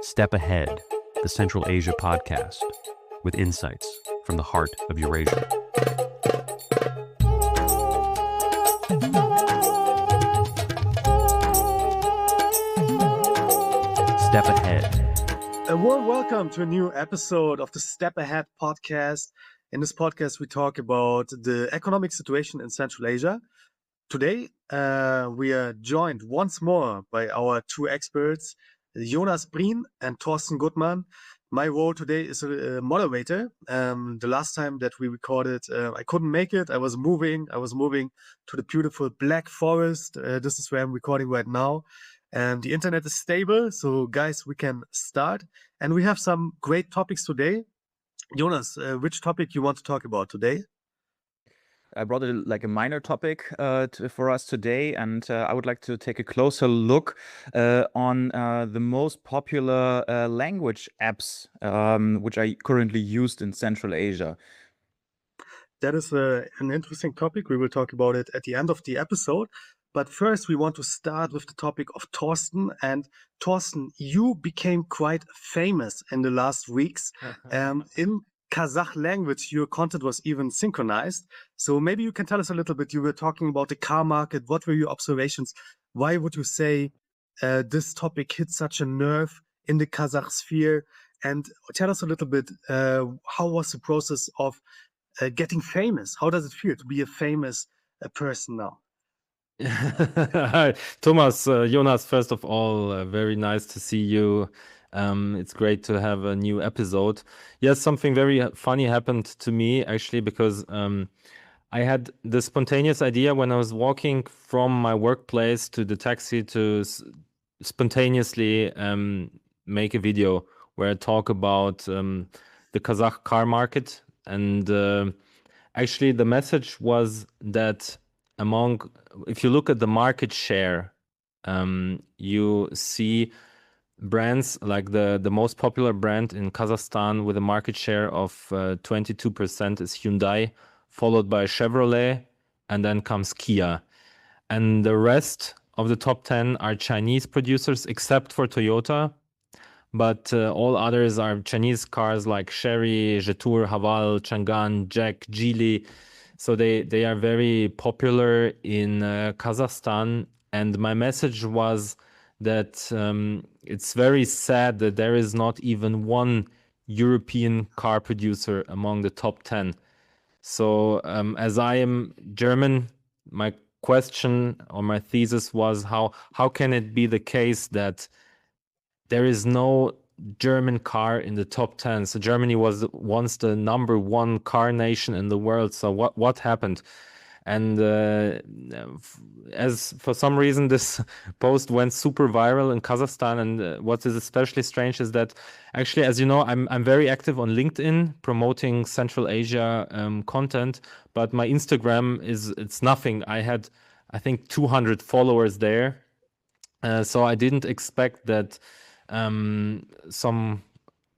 Step Ahead, the Central Asia podcast, with insights from the heart of Eurasia. Step Ahead. A warm welcome to a new episode of the Step Ahead podcast. In this podcast, we talk about the economic situation in Central Asia. Today, we are joined once more by our two experts, Jonas and Thorsten Gutmann. My role today is a moderator. The last time that we recorded, I couldn't make it. I was moving to the beautiful Black Forest. This is where I'm recording right now. And the internet is stable, so guys, we can start. And we have some great topics today. Jonas, which topic you want to talk about today? I brought a minor topic for us today, and I would like to take a closer look on the most popular language apps which are currently used in Central Asia. That is an interesting topic. We will talk about it at the end of the episode. But first, we want to start with the topic of Thorsten. And Thorsten, you became quite famous in the last weeks. In Kazakh language, your content was even synchronized. So maybe you can tell us a little bit. You were talking about the car market. What were your observations? Why would you say this topic hit such a nerve in the Kazakh sphere? And tell us a little bit, how was the process of getting famous? How does it feel to be a famous person now? Hi, Thomas, Jonas, first of all, very nice to see you. It's great to have a new episode. Yes, something very funny happened to me actually, because I had the spontaneous idea when I was walking from my workplace to the taxi to spontaneously make a video where I talk about the Kazakh car market. And actually the message was that if you look at the market share, you see brands like the most popular brand in Kazakhstan with a market share of 22% is Hyundai, followed by Chevrolet, and then comes Kia. And the rest of the top 10 are Chinese producers, except for Toyota. But all others are Chinese cars like Chery, Jetour, Haval, Chang'an, Jack, Geely. So they are very popular in Kazakhstan. And my message was that it's very sad that there is not even one European car producer among the top 10. So as I am German, my question or my thesis was how can it be the case that there is no German car in the top 10? So Germany was once the number one car nation in the world. So what happened? And as for some reason this post went super viral in Kazakhstan. And what is especially strange is that actually, as you know, I'm very active on LinkedIn promoting Central Asia content, but my Instagram it's nothing. I had, I think, 200 followers there. So I didn't expect that some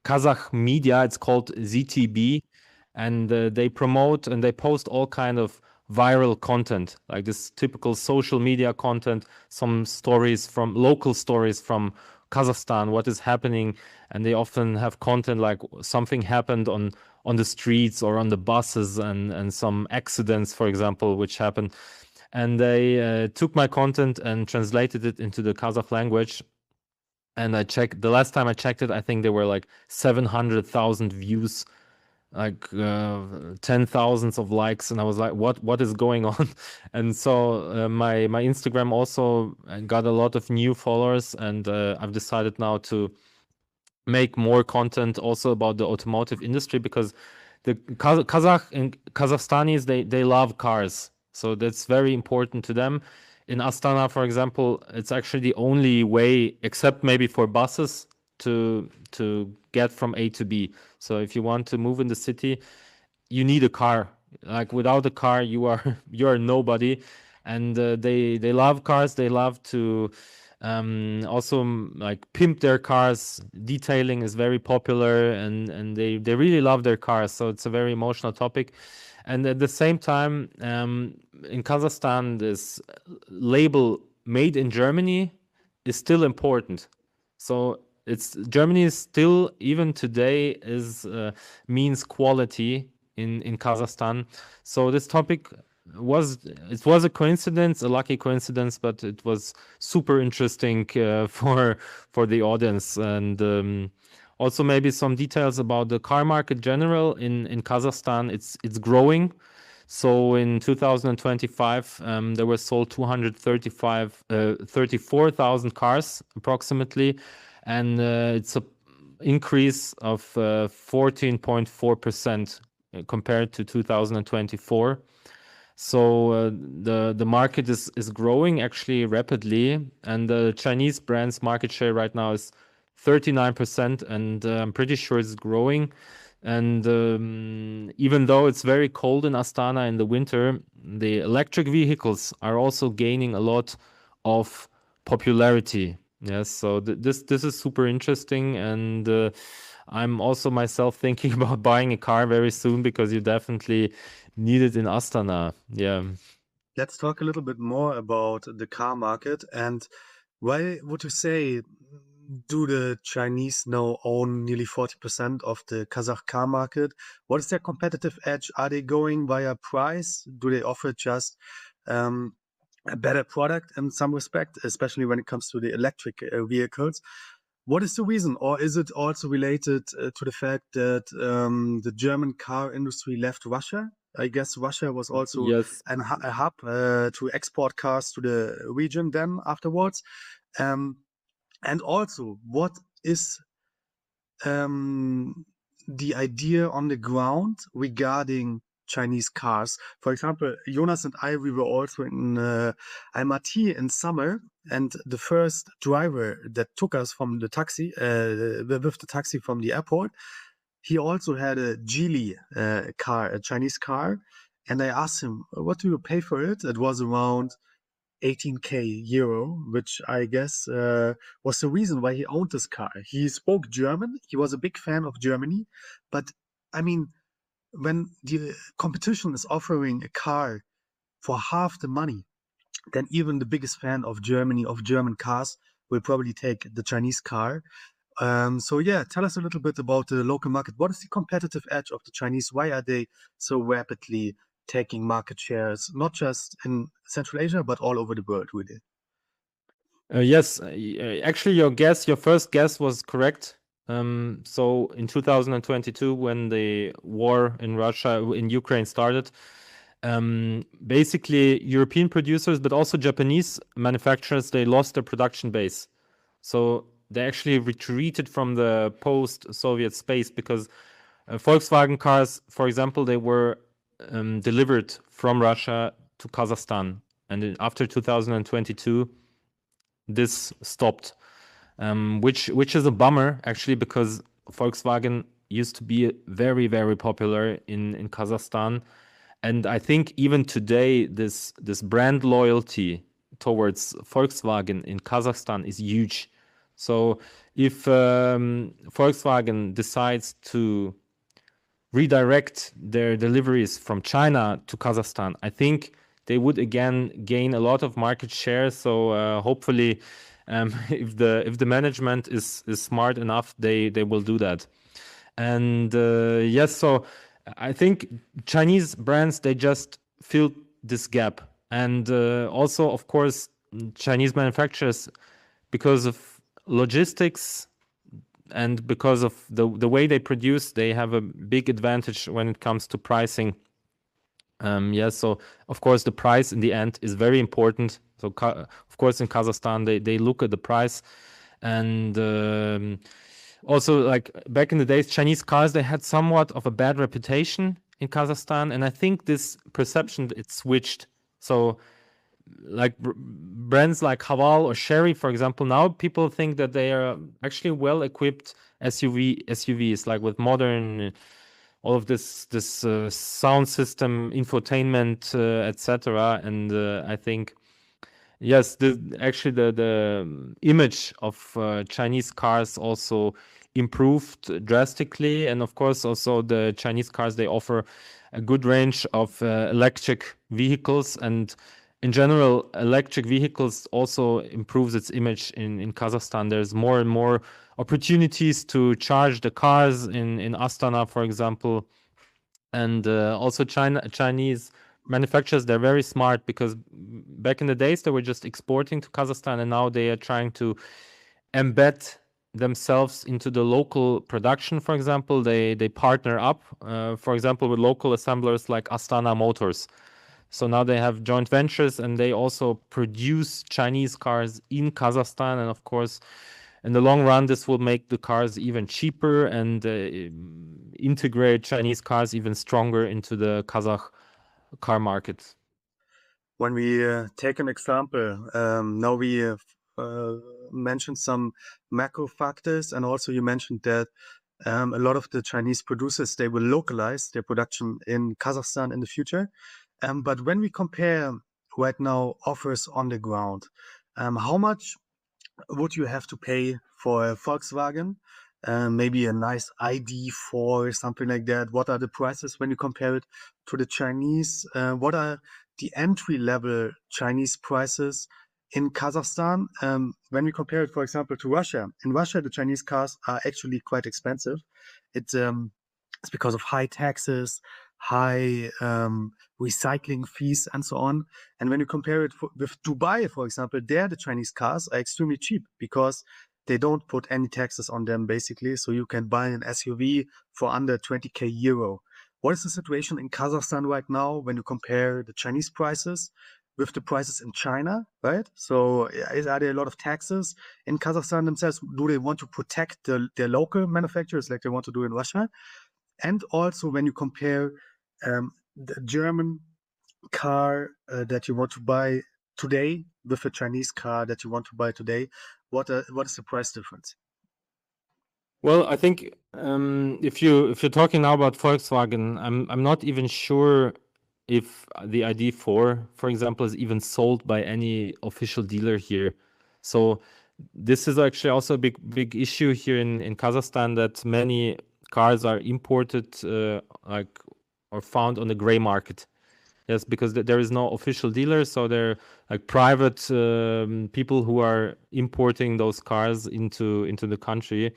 Kazakh media, it's called ZTB, and they promote and they post all kind of viral content, like this typical social media content, some local stories from Kazakhstan, what is happening. And they often have content like something happened on the streets or on the buses, and some accidents, for example, which happened. And they took my content and translated it into the Kazakh language. And the last time I checked it, I think there were like 700,000 views, like 10,000 of likes. And I was like, what is going on? And so my Instagram also got a lot of new followers. And I've decided now to make more content also about the automotive industry, because the Kazakhstanis, they love cars. So that's very important to them. In Astana, for example, it's actually the only way, except maybe for buses, to get from A to B. So if you want to move in the city, you need a car. Like without a car, you're nobody. And they love cars. They love to also like pimp their cars. Detailing is very popular, and they really love their cars. So it's a very emotional topic. And at the same time, in Kazakhstan, this label "Made in Germany" is still important. So it's Germany is still, even today, is means quality in Kazakhstan. So this topic was a coincidence, a lucky coincidence, but it was super interesting for the audience. And also maybe some details about the car market general in Kazakhstan. It's growing. So in 2025, there were sold 34,000 cars approximately, and it's an increase of 14.4% compared to 2024. So the market is growing actually rapidly, and the Chinese brand's market share right now is 39%, and I'm pretty sure it's growing. And even though it's very cold in Astana in the winter, the electric vehicles are also gaining a lot of popularity. Yes, so this is super interesting, and I'm also myself thinking about buying a car very soon because you definitely need it in Astana. Yeah. Let's talk a little bit more about the car market. And why would you say do the Chinese now own nearly 40% of the Kazakh car market? What is their competitive edge? Are they going via price? Do they offer just a better product in some respect, especially when it comes to the electric vehicles? What is the reason? Or is it also related to the fact that the German car industry left Russia? I guess Russia was also Yes. a hub to export cars to the region then afterwards. And also, what is the idea on the ground regarding Chinese cars? For example, Jonas and I, we were also in Almaty in summer, and the first driver that took us from the taxi, with the taxi from the airport, he also had a Geely car, a Chinese car. And I asked him, what do you pay for it? It was around 18K euro, which I guess was the reason why he owned this car. He spoke German. He was a big fan of Germany. But I mean, when the competition is offering a car for half the money, then even the biggest fan of Germany, of German cars, will probably take the Chinese car. So yeah, tell us a little bit about the local market. What is the competitive edge of the Chinese? Why are they so rapidly taking market shares, not just in Central Asia, but all over the world, really? Yes, actually, your first guess was correct. So in 2022, when the war in Ukraine started, basically European producers, but also Japanese manufacturers, they lost their production base. So they actually retreated from the post-Soviet space because Volkswagen cars, for example, they were delivered from Russia to Kazakhstan. And after 2022, this stopped, which is a bummer, actually, because Volkswagen used to be very, very popular in Kazakhstan. And I think even today, this brand loyalty towards Volkswagen in Kazakhstan is huge. So if Volkswagen decides to redirect their deliveries from China to Kazakhstan, I think they would again gain a lot of market share. So hopefully, if the management is smart enough, they will do that. And yes, so I think Chinese brands, they just fill this gap. And also, of course, Chinese manufacturers, because of logistics and because of the way they produce, they have a big advantage when it comes to pricing. Yes, so of course the price in the end is very important. So of course in Kazakhstan they look at the price, and also like back in the days, Chinese cars, they had somewhat of a bad reputation in Kazakhstan, and I think this perception, it switched. So like brands like Haval or Sherry, for example, now people think that they are actually well equipped SUVs, like with modern all of this sound system, infotainment, etc. And I think yes, the image of Chinese cars also improved drastically, and of course also the Chinese cars, they offer a good range of electric vehicles, and in general electric vehicles also improves its image in Kazakhstan. There's more and more opportunities to charge the cars in Astana, for example. And also Chinese manufacturers, they're very smart, because back in the days they were just exporting to Kazakhstan, and now they are trying to embed themselves into the local production. For example, they partner up, for example, with local assemblers like Astana Motors. So now they have joint ventures, and they also produce Chinese cars in Kazakhstan. And of course, in the long run, this will make the cars even cheaper and integrate Chinese cars even stronger into the Kazakh car market. When we take an example, now we have mentioned some macro factors, and also you mentioned that a lot of the Chinese producers, they will localize their production in Kazakhstan in the future. But when we compare right now offers on the ground, how much would you have to pay for a Volkswagen? Maybe a nice ID4 or something like that. What are the prices when you compare it to the Chinese? What are the entry level Chinese prices in Kazakhstan? When we compare it, for example, to Russia. In Russia, the Chinese cars are actually quite expensive. It's because of high taxes, high recycling fees, and so on. And when you compare it with Dubai, for example, there the Chinese cars are extremely cheap because they don't put any taxes on them, basically. So you can buy an SUV for under 20k euro. What is the situation in Kazakhstan right now when you compare the Chinese prices with the prices in China, right? So are there a lot of taxes in Kazakhstan themselves? Do they want to protect their local manufacturers like they want to do in Russia? And also when you compare the German car that you want to buy today with a Chinese car that you want to buy today, what is the price difference? Well, I think if you're talking now about Volkswagen, I'm not even sure if the ID4, for example, is even sold by any official dealer here. So this is actually also a big issue here in Kazakhstan, that many cars are imported or found on the gray market. Yes, because there is no official dealer, so they're like private people who are importing those cars into the country.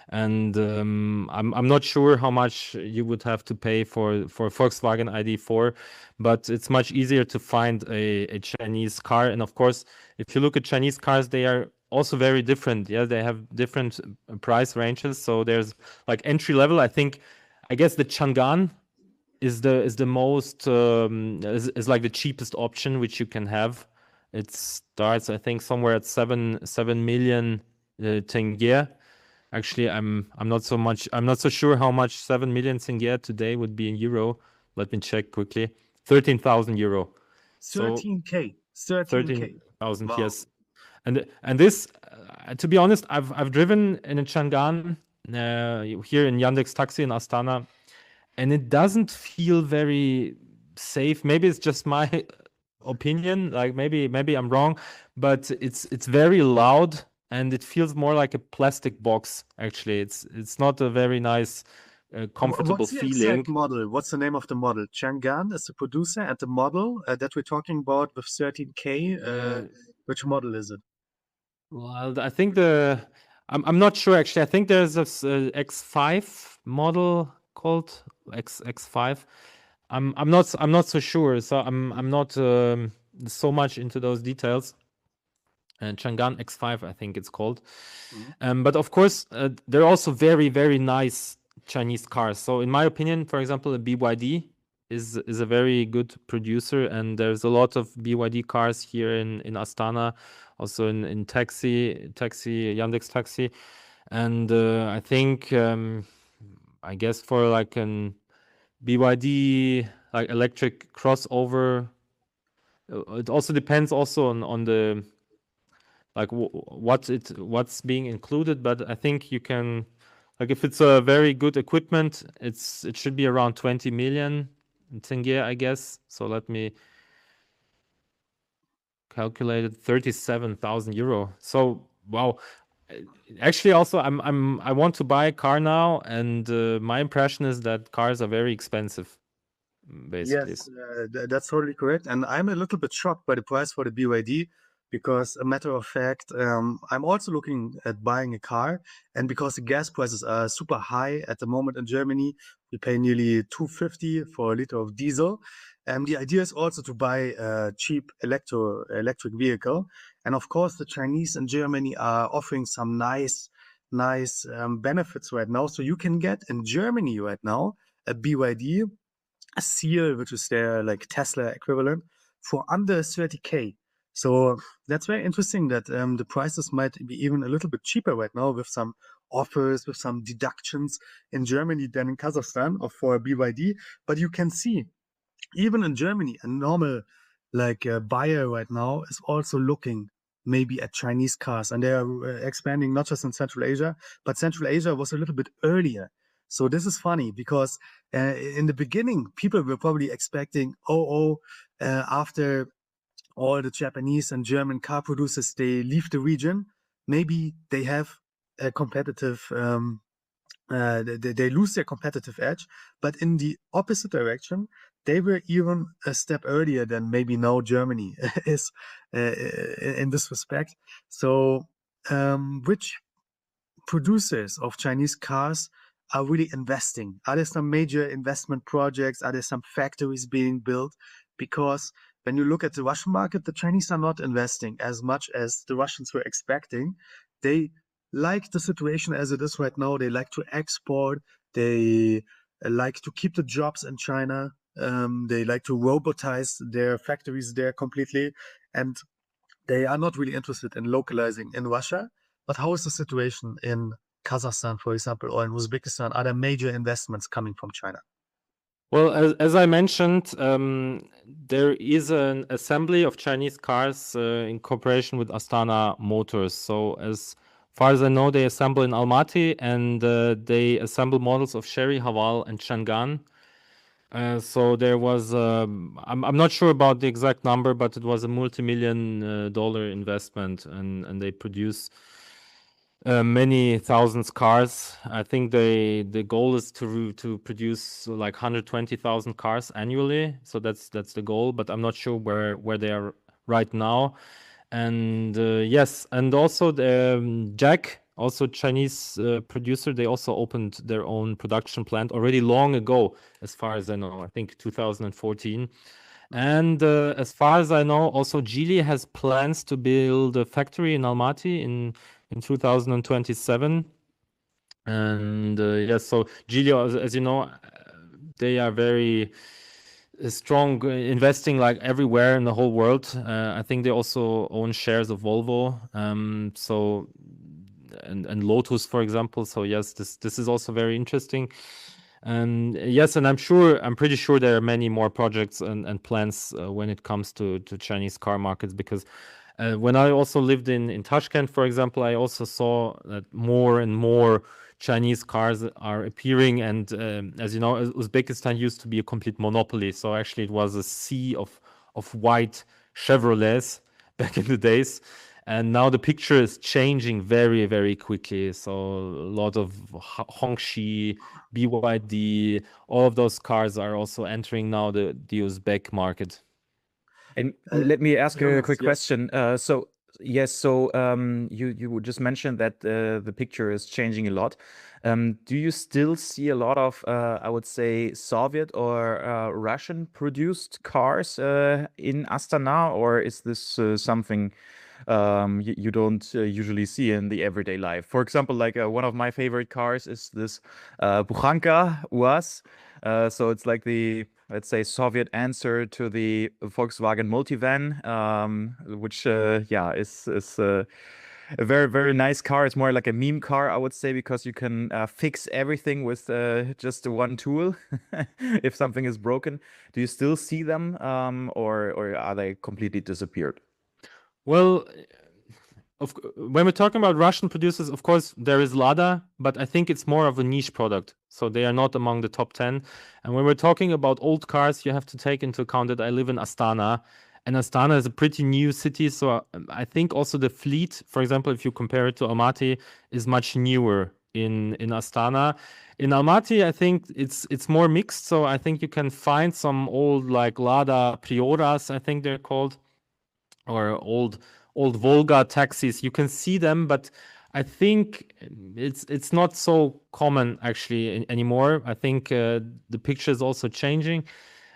And I'm not sure how much you would have to pay for Volkswagen ID4, but it's much easier to find a Chinese car. And of course, if you look at Chinese cars, they are also very different. Yeah, they have different price ranges. So there's like entry level. I guess the Chang'an is the most is like the cheapest option which you can have. It starts, I think, somewhere at 7 million tenge. Actually, I'm not so sure how much 7 million tenge today would be in euro. Let me check quickly. 13,000 euro. 13k. 13,000. Wow. Yes. And this, to be honest, I've driven in a Chang'an here in Yandex Taxi in Astana, and it doesn't feel very safe. Maybe it's just my opinion. Like maybe I'm wrong, but it's very loud. And it feels more like a plastic box. Actually, it's not a very nice, comfortable What's the feeling. exact model? What's the name of the model? Chang'an is the producer, and the model that we're talking about with 13k. Which model is it? Well, I think I'm not sure actually. I think there's this X5 model called X5. I'm not so sure. So I'm not so much into those details. Chang'an X5, I think it's called. But of course, there are also very, very nice Chinese cars. So in my opinion, for example, a BYD is a very good producer, and there's a lot of BYD cars here in Astana, also in taxi, Yandex Taxi. And I think, I guess for like an BYD like electric crossover, it also depends also on the like what's being included, but I think you can, like, if it's a very good equipment, it should be around 20 million tenge, I guess. So let me calculate it. 37,000 euro. So wow. Actually, also I want to buy a car now, and my impression is that cars are very expensive, basically. Yes, that's totally correct. And I'm a little bit shocked by the price for the BYD because a matter of fact, I'm also looking at buying a car, and because the gas prices are super high at the moment in Germany, we pay nearly 250 for a liter of diesel. The idea is also to buy a cheap electric vehicle, and of course, the Chinese in Germany are offering some nice benefits right now. So you can get in Germany right now a BYD, a Seal, which is their like Tesla equivalent, for under 30K. So that's very interesting that the prices might be even a little bit cheaper right now with some offers, with some deductions in Germany than in Kazakhstan or for a BYD. But you can see, even in Germany, a normal like buyer right now is also looking maybe at Chinese cars, and they are expanding not just in Central Asia, but Central Asia was a little bit earlier. So this is funny because in the beginning, people were probably expecting, after all the Japanese and German car producers, they leave the region, maybe they have a competitive, they lose their competitive edge. But in the opposite direction, they were even a step earlier than maybe now Germany is in this respect. So which producers of Chinese cars are really investing? Are there some major investment projects? Are there some factories being built? Because when you look at the Russian market, the Chinese are not investing as much as the Russians were expecting. They like the situation as it is right now. They like to export. They like to keep the jobs in China. They like to robotize their factories there completely. And they are not really interested in localizing in Russia. But how is the situation in Kazakhstan, for example, or in Uzbekistan? Are there major investments coming from China? Well, as I mentioned, there is an assembly of Chinese cars in cooperation with Astana Motors. So as far as I know, they assemble in Almaty, and they assemble models of Chery, Haval, and Chang'an. So there was, I'm not sure about the exact number, but it was a multi-million dollar investment, and they produce many thousands cars. I think the goal is to produce like 120,000 cars annually. So that's the goal, but I'm not sure where they are right now. And yes, and also the Jack, also Chinese producer, they also opened their own production plant already long ago, as far as I know, I think 2014. And as far as I know, also Geely has plans to build a factory in Almaty in 2027. And yes, so Geely, as you know, they are very strong, investing like everywhere in the whole world. I think they also own shares of Volvo. So and Lotus, for example. So yes, this is also very interesting. And yes, and I'm pretty sure there are many more projects and plans when it comes to Chinese car markets, because when I also lived in Tashkent, for example, I also saw that more and more Chinese cars are appearing. And as you know, Uzbekistan used to be a complete monopoly. So actually it was a sea of white Chevrolets back in the days. And now the picture is changing very, very quickly. So a lot of Hongxi, BYD, all of those cars are also entering now the Uzbek market. And let me ask a Jonas, quick yes. question. You just mentioned that the picture is changing a lot. Do you still see a lot of, I would say, Soviet or Russian produced cars in Astana, or is this something you don't usually see in the everyday life? For example, like one of my favorite cars is this Bukhanka UAZ. So it's like the, let's say, Soviet answer to the Volkswagen Multivan, which is a very, very nice car. It's more like a meme car, I would say, because you can fix everything with just one tool if something is broken. Do you still see them, or are they completely disappeared? Well, when we're talking about Russian producers, of course, there is Lada, but I think it's more of a niche product. So they are not among the top 10. And when we're talking about old cars, you have to take into account that I live in Astana. And Astana is a pretty new city. So I think also the fleet, for example, if you compare it to Almaty, is much newer in Astana. In Almaty, I think it's more mixed. So I think you can find some old like Lada Prioras, I think they're called, or old old Volga taxis. You can see them, but I think it's not so common actually anymore. I think the picture is also changing.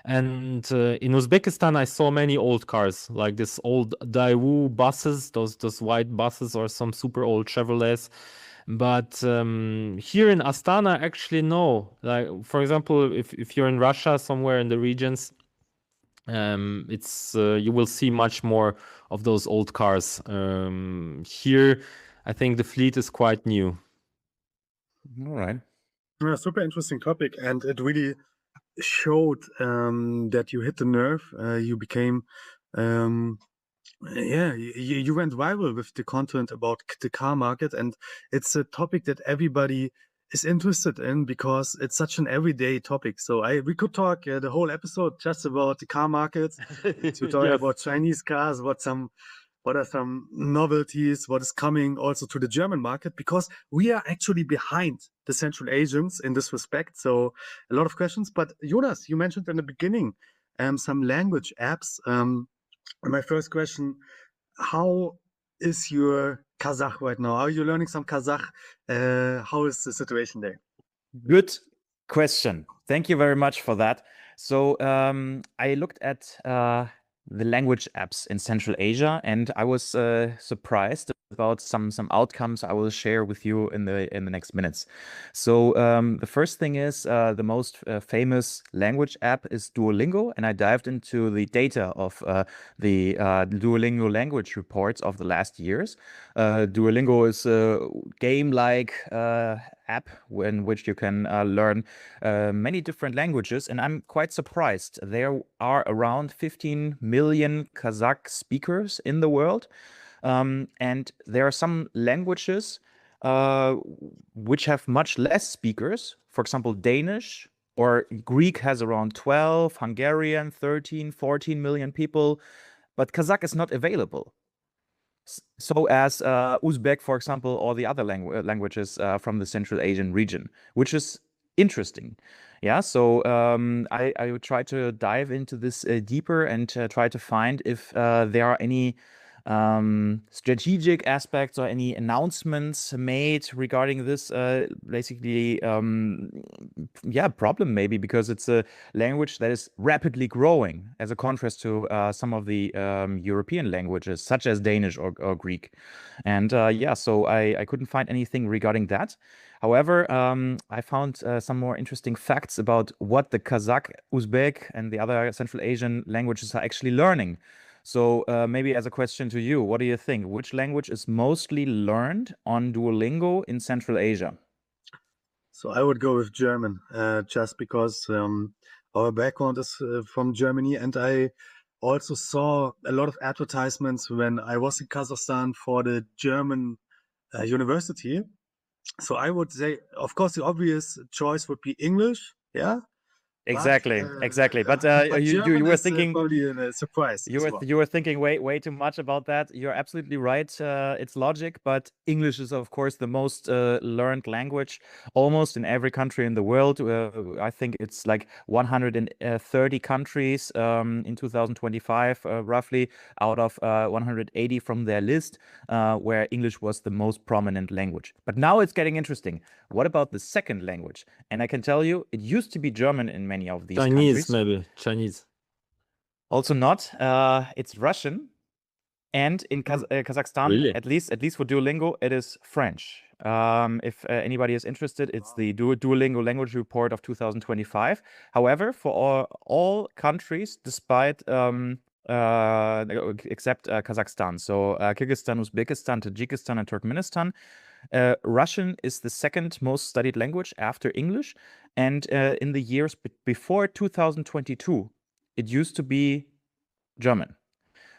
And in Uzbekistan, I saw many old cars, like this old Daewoo buses, those white buses, or some super old Chevrolets. But here in Astana, actually, no. Like, for example, if you're in Russia, somewhere in the regions, it's you will see much more of those old cars. Here, I think the fleet is quite new. All right. Yeah, super interesting topic, and it really showed that you hit the nerve. You became, yeah, you went viral with the content about the car market, and it's a topic that everybody is interested in because it's such an everyday topic. So we could talk the whole episode just about the car market, to talk Yes. about Chinese cars, what are some novelties, what is coming also to the German market, because we are actually behind the Central Asians in this respect. So a lot of questions. But Jonas, you mentioned in the beginning some language apps. My first question, how is your Kazakh right now? Are you learning some Kazakh? How is the situation there? Good question. Thank you very much for that. So I looked at the language apps in Central Asia, and I was surprised about some outcomes I will share with you in the next minutes. So the first thing is the most famous language app is Duolingo, and I dived into the data of the Duolingo language reports of the last years. Duolingo is a game-like app in which you can learn many different languages, and I'm quite surprised. There are around 15 million Kazakh speakers in the world, and there are some languages which have much less speakers. For example, Danish or Greek has around 12, Hungarian 13, 14 million people, but Kazakh is not available. So as Uzbek, for example, or the other languages from the Central Asian region, which is interesting. Yeah, so I would try to dive into this deeper and try to find if there are any strategic aspects or any announcements made regarding this basically problem, maybe because it's a language that is rapidly growing as a contrast to some of the European languages such as Danish or Greek. And so I couldn't find anything regarding that. However, I found some more interesting facts about what the Kazakh, Uzbek, and the other Central Asian languages are actually learning. So maybe as a question to you, what do you think? Which language is mostly learned on Duolingo in Central Asia? So I would go with German, just because our background is from Germany, and I also saw a lot of advertisements when I was in Kazakhstan for the German university. So I would say, of course, the obvious choice would be English, yeah. Exactly. But But you German were is thinking. probably a surprise as well. You were thinking way too much about that. You're absolutely right. It's logic, but English is of course the most learned language almost in every country in the world. I think it's like 130 countries in 2025, roughly out of 180 from their list, where English was the most prominent language. But now it's getting interesting. What about the second language? And I can tell you, it used to be German in many of these Chinese, countries. maybe Chinese. Also not. It's Russian, and in Kazakhstan, Really? at least for Duolingo, it is French. If anybody is interested, it's the Duolingo language report of 2025. However, for all countries, despite except Kazakhstan, so Kyrgyzstan, Uzbekistan, Tajikistan, and Turkmenistan, Russian is the second most studied language after English. And in the years before 2022, it used to be German.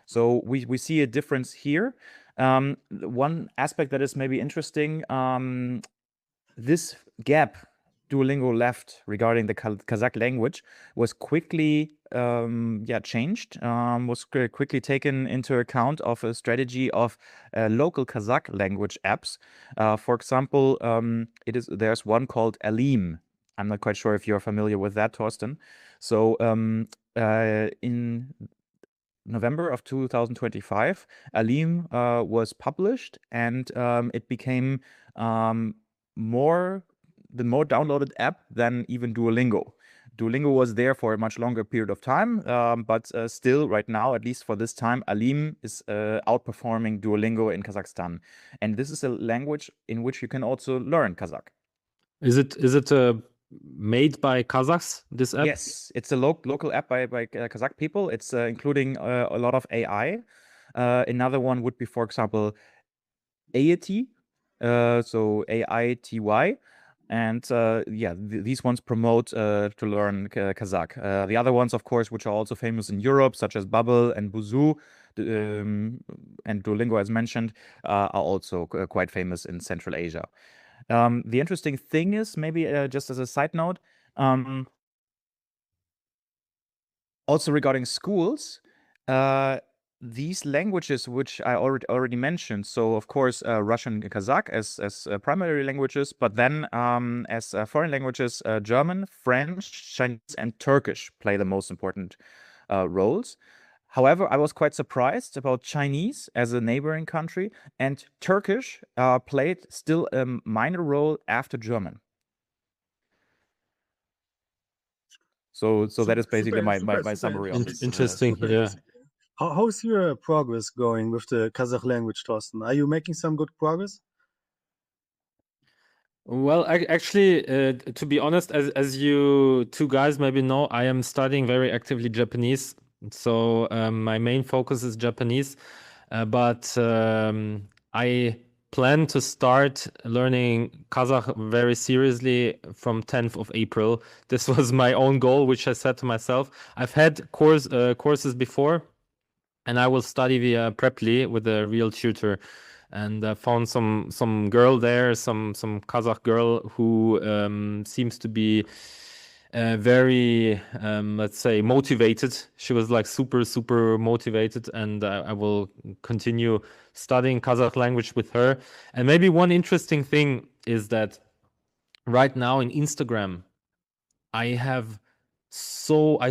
So we see a difference here. One aspect that is maybe interesting, this gap Duolingo left regarding the Kazakh language was quickly changed, was quickly taken into account of a strategy of local Kazakh language apps. For example, there's one called Alim. I'm not quite sure if you're familiar with that, Thorsten. So in November of 2025, Alim was published, and it became the more downloaded app than even Duolingo. Duolingo was there for a much longer period of time, but still, right now, at least for this time, Alim is outperforming Duolingo in Kazakhstan. And this is a language in which you can also learn Kazakh. Is it made by Kazakhs, this app? Yes, it's a local app by Kazakh people. It's including a lot of AI. Another one would be, for example, AIT, so AITY. And these ones promote to learn Kazakh. The other ones, of course, which are also famous in Europe, such as Bubble and Buzu, and Duolingo, as mentioned, are also quite famous in Central Asia. The interesting thing is, maybe just as a side note, also regarding schools, these languages which I already mentioned, so of course Russian and Kazakh as primary languages, but then as foreign languages, German, French, Chinese, and Turkish play the most important roles. However, I was quite surprised about Chinese as a neighboring country, and Turkish played still a minor role after German. So that is basically my summary of this. Interesting, super yeah. interesting. How's your progress going with the Kazakh language, Thorsten? Are you making some good progress? Well, actually, to be honest, as you two guys maybe know, I am studying very actively Japanese. So my main focus is Japanese, but I plan to start learning Kazakh very seriously from 10th of April. This was my own goal, which I set to myself. I've had courses before, and I will study via Preply with a real tutor. And I found some girl there, some Kazakh girl who seems to be very, let's say, motivated. She was like super motivated, and I will continue studying Kazakh language with her. And maybe one interesting thing is that right now in Instagram, I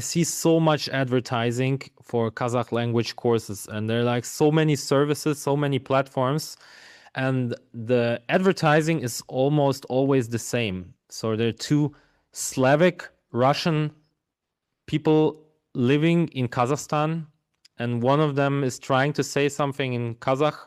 see so much advertising for Kazakh language courses, and there are like so many services, so many platforms, and the advertising is almost always the same. So there are two Slavic Russian people living in Kazakhstan, and one of them is trying to say something in Kazakh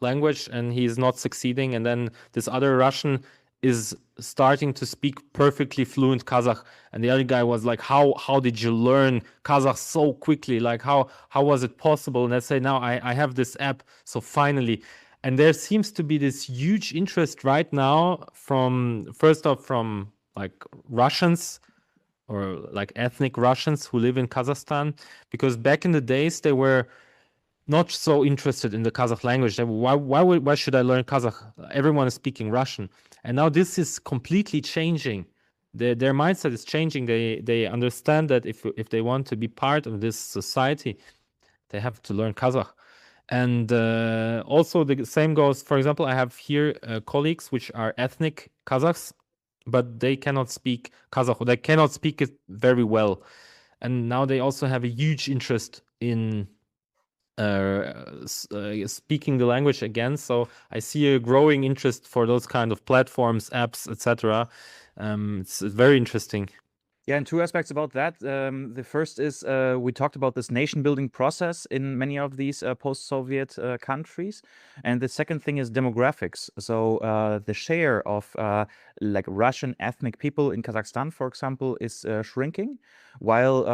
language and he's not succeeding, and then this other Russian is starting to speak perfectly fluent Kazakh, and the other guy was like, how did you learn Kazakh so quickly? Like how was it possible? And I say, now I have this app, so finally. And there seems to be this huge interest right now from like Russians or like ethnic Russians who live in Kazakhstan, because back in the days they were not so interested in the Kazakh language. Why should I learn Kazakh? Everyone is speaking Russian. And now this is completely changing. Their mindset is changing. They understand that if they want to be part of this society, they have to learn Kazakh. And also the same goes, for example, I have here colleagues which are ethnic Kazakhs, but they cannot speak Kazakh, or they cannot speak it very well. And now they also have a huge interest in speaking the language again. So I see a growing interest for those kind of platforms, apps, etc. It's very interesting. Yeah, and two aspects about that. The first is we talked about this nation-building process in many of these post-Soviet countries, and the second thing is demographics. So the share of like Russian ethnic people in Kazakhstan, for example, is shrinking, while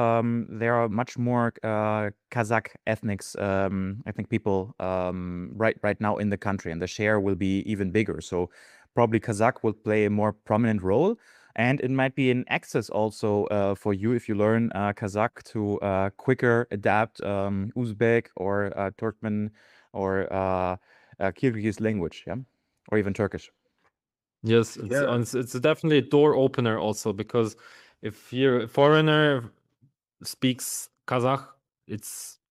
there are much more Kazakh ethnics, I think, people right now in the country, and the share will be even bigger. So probably Kazakh will play a more prominent role. And it might be an access also for you if you learn Kazakh to quicker adapt Uzbek or Turkmen or Kyrgyz language, yeah, or even Turkish. Yes, it's definitely a door opener also, because if you're a foreigner speaks Kazakh,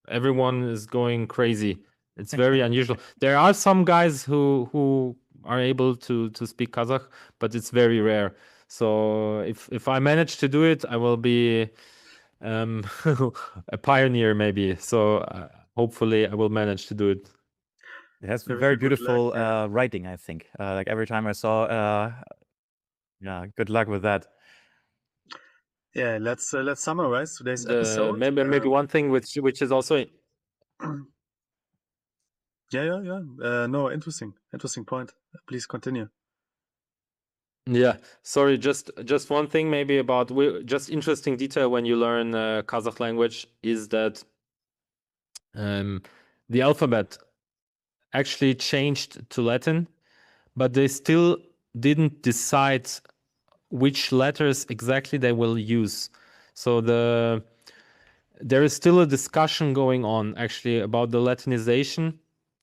everyone is going crazy. It's very unusual. There are some guys who are able to speak Kazakh, but it's very rare. So if I manage to do it, I will be a pioneer maybe. So hopefully I will manage to do it. It has Very very good luck, beautiful yeah. writing, I think. Like every time I saw, yeah, good luck with that. Yeah, let's summarize today's episode. Maybe one thing which is also Yeah. No, interesting point. Please continue. yeah, sorry, just one thing maybe about just interesting detail when you learn Kazakh language is that the alphabet actually changed to Latin, but they still didn't decide which letters exactly they will use. So there is still a discussion going on actually about the Latinization,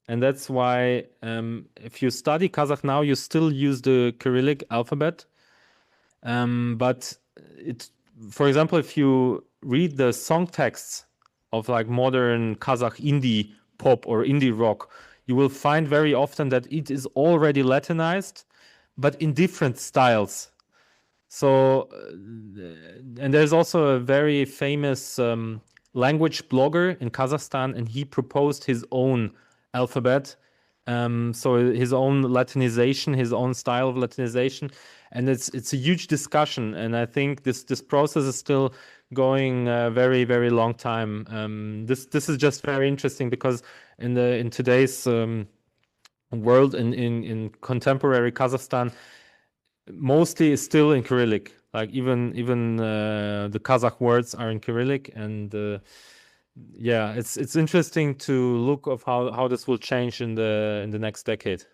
and that's why if you study Kazakh now, you still use the Cyrillic alphabet. But for example, if you read the song texts of like modern Kazakh indie pop or indie rock, you will find very often that it is already Latinized, but in different styles. So, and there's also a very famous language blogger in Kazakhstan, and he proposed his own alphabet. So his own Latinization, his own style of Latinization, and it's a huge discussion. And I think this process is still going very, very long time. This is just very interesting because in today's world in contemporary Kazakhstan, mostly is still in Cyrillic. Like even the Kazakh words are in Cyrillic, and yeah, it's interesting to look of how this will change in the next decade.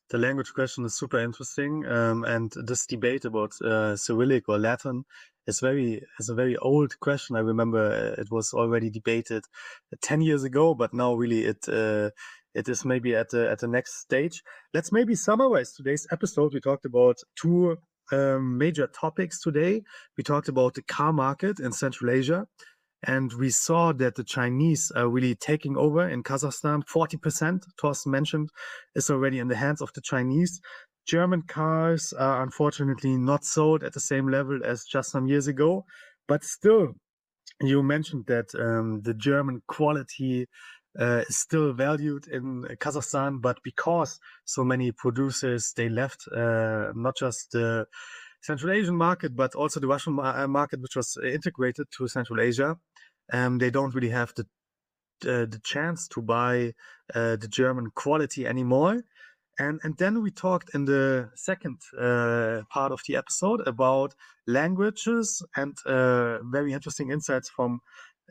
The language question is super interesting, and this debate about Cyrillic or Latin is a very old question. I remember it was already debated 10 years ago, but now really it is maybe at the next stage. Let's maybe summarize today's episode. We talked about two major topics today. We talked about the car market in Central Asia. And we saw that the Chinese are really taking over in Kazakhstan. 40%, Thorsten mentioned, is already in the hands of the Chinese. German cars are unfortunately not sold at the same level as just some years ago. But still, you mentioned that the German quality is still valued in Kazakhstan, but because so many producers, they left not just the Central Asian market, but also the Russian market, which was integrated to Central Asia. They don't really have the chance to buy the German quality anymore. And then we talked in the second part of the episode about languages and very interesting insights from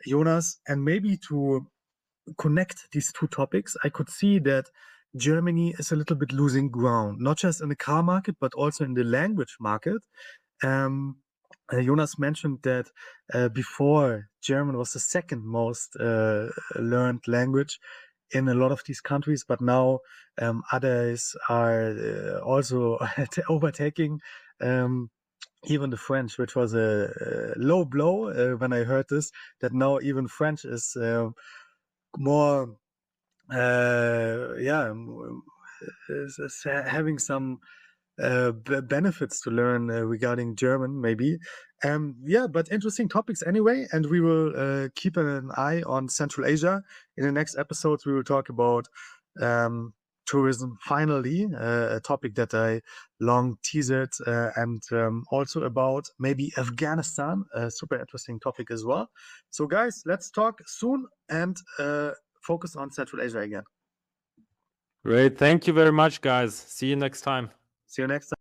Jonas. And maybe to connect these two topics, I could see that Germany is a little bit losing ground, not just in the car market, but also in the language market. Jonas mentioned that before German was the second most learned language in a lot of these countries, but now others are also overtaking even the French, which was a low blow when I heard this, that now even French is more, is having some benefits to learn regarding German, maybe. But interesting topics anyway, and we will keep an eye on Central Asia. In the next episodes, we will talk about tourism, finally, a topic that I long teased, and also about maybe Afghanistan, a super interesting topic as well. So guys, let's talk soon and focus on Central Asia again. Great, thank you very much, guys. See you next time. See you next time.